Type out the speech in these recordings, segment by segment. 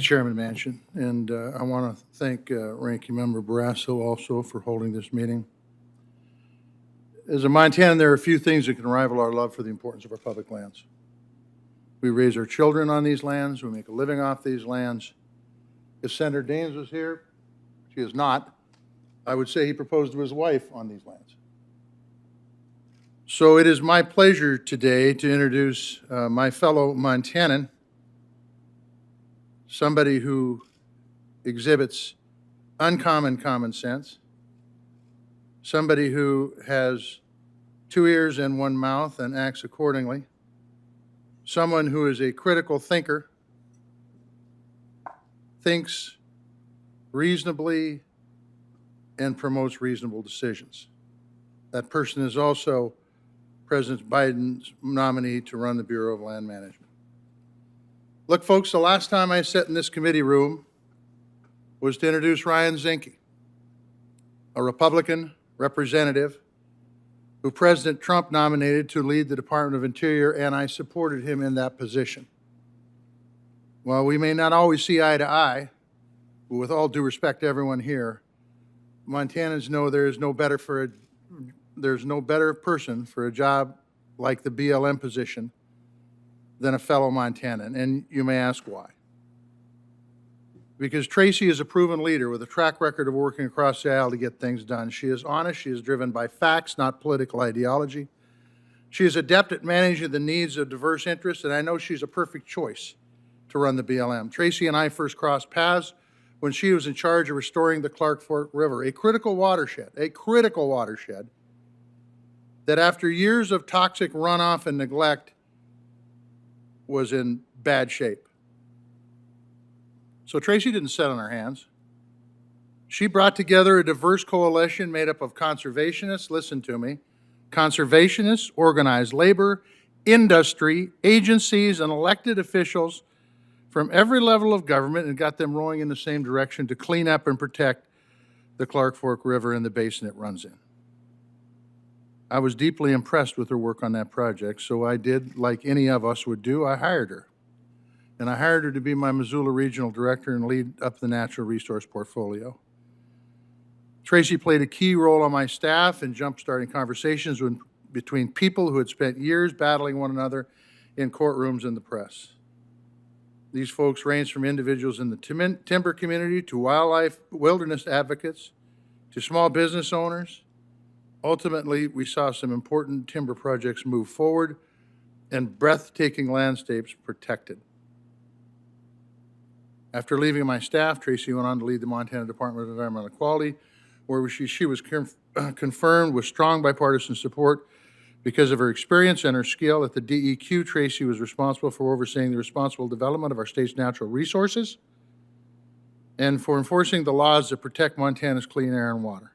Chairman Manchin, and I want to thank Ranking Member Barrasso also for holding this meeting. As a Montanan, there are a few things that can rival our love for the importance of our public lands. We raise our children on these lands. We make a living off these lands. If Senator Daines was here, she is not, I would say he proposed to his wife on these lands. So it is my pleasure today to introduce my fellow Montanan, somebody who exhibits uncommon common sense, somebody who has 2 ears and 1 mouth and acts accordingly, someone who is a critical thinker, thinks reasonably, and promotes reasonable decisions. That person is also President Biden's nominee to run the Bureau of Land Management. Look, folks, the last time I sat in this committee room was to introduce Ryan Zinke, a Republican representative who President Trump nominated to lead the Department of Interior, and I supported him in that position. While we may not always see eye to eye, but with all due respect to everyone here, Montanans know there's no better person for a job like the BLM position than a fellow Montanan, and you may ask why. Because Tracy is a proven leader with a track record of working across the aisle to get things done. She is honest, she is driven by facts, not political ideology. She is adept at managing the needs of diverse interests, and I know she's a perfect choice to run the BLM. Tracy and I first crossed paths when she was in charge of restoring the Clark Fork River, a critical watershed that after years of toxic runoff and neglect was in bad shape. So Tracy didn't sit on her hands. She brought together a diverse coalition made up of conservationists, listen to me, conservationists, organized labor, industry, agencies, and elected officials from every level of government, and got them rowing in the same direction to clean up and protect the Clark Fork River and the basin it runs in. I was deeply impressed with her work on that project, so I did, like any of us would do, I hired her. And I hired her to be my Missoula Regional Director and lead up the natural resource portfolio. Tracy played a key role on my staff in jump-starting conversations between people who had spent years battling one another in courtrooms and the press. These folks range from individuals in the timber community to wilderness advocates to small business owners. Ultimately, we saw some important timber projects move forward and breathtaking landscapes protected. After leaving my staff, Tracy went on to lead the Montana Department of Environmental Quality, where she was confirmed with strong bipartisan support because of her experience and her skill. At the DEQ, Tracy was responsible for overseeing the responsible development of our state's natural resources and for enforcing the laws that protect Montana's clean air and water.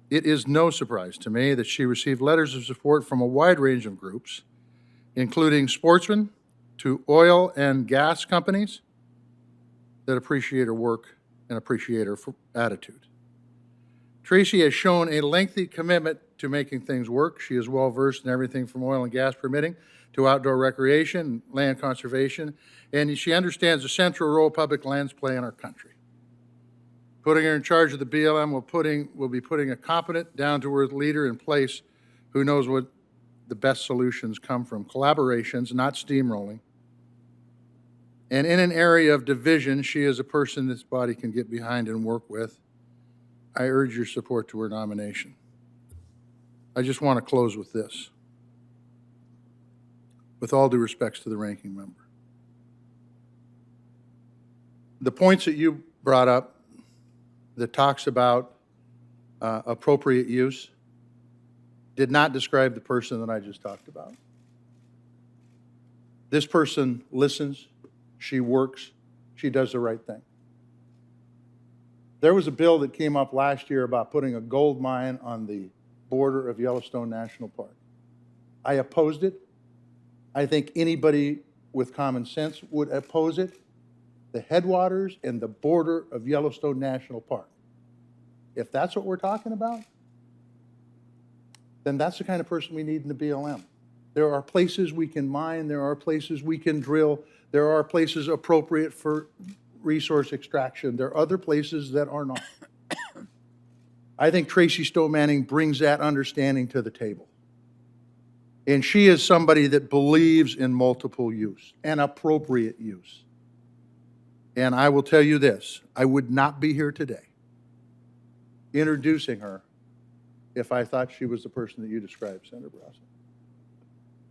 It is no surprise to me that she received letters of support from a wide range of groups, including sportsmen to oil and gas companies that appreciate her work and appreciate her attitude. Tracy has shown a lengthy commitment to making things work. She is well-versed in everything from oil and gas permitting to outdoor recreation, land conservation, and she understands the central role public lands play in our country. Putting her in charge of the BLM will be putting a competent, down-to-earth leader in place who knows what the best solutions come from collaborations, not steamrolling. And in an area of division, she is a person this body can get behind and work with. I urge your support to her nomination. I just want to close with this. With all due respects to the ranking member. The points that you brought up that talks about appropriate use did not describe the person that I just talked about. This person listens, she works, she does the right thing. There was a bill that came up last year about putting a gold mine on the border of Yellowstone National Park. I opposed it. I think anybody with common sense would oppose it. The headwaters and the border of Yellowstone National Park. If that's what we're talking about, then that's the kind of person we need in the BLM. There are places we can mine, there are places we can drill, There are places appropriate for resource extraction. There are other places that are not. I think Tracy Stone-Manning brings that understanding to the table. And she is somebody that believes in multiple use and appropriate use. And I will tell you this, I would not be here today introducing her if I thought she was the person that you described, Senator Brasso.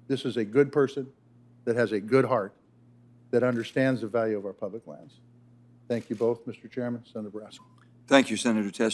This is a good person that has a good heart, that understands the value of our public lands. Thank you both, Mr. Chairman, Senator Brasso. Thank you, Senator Tester.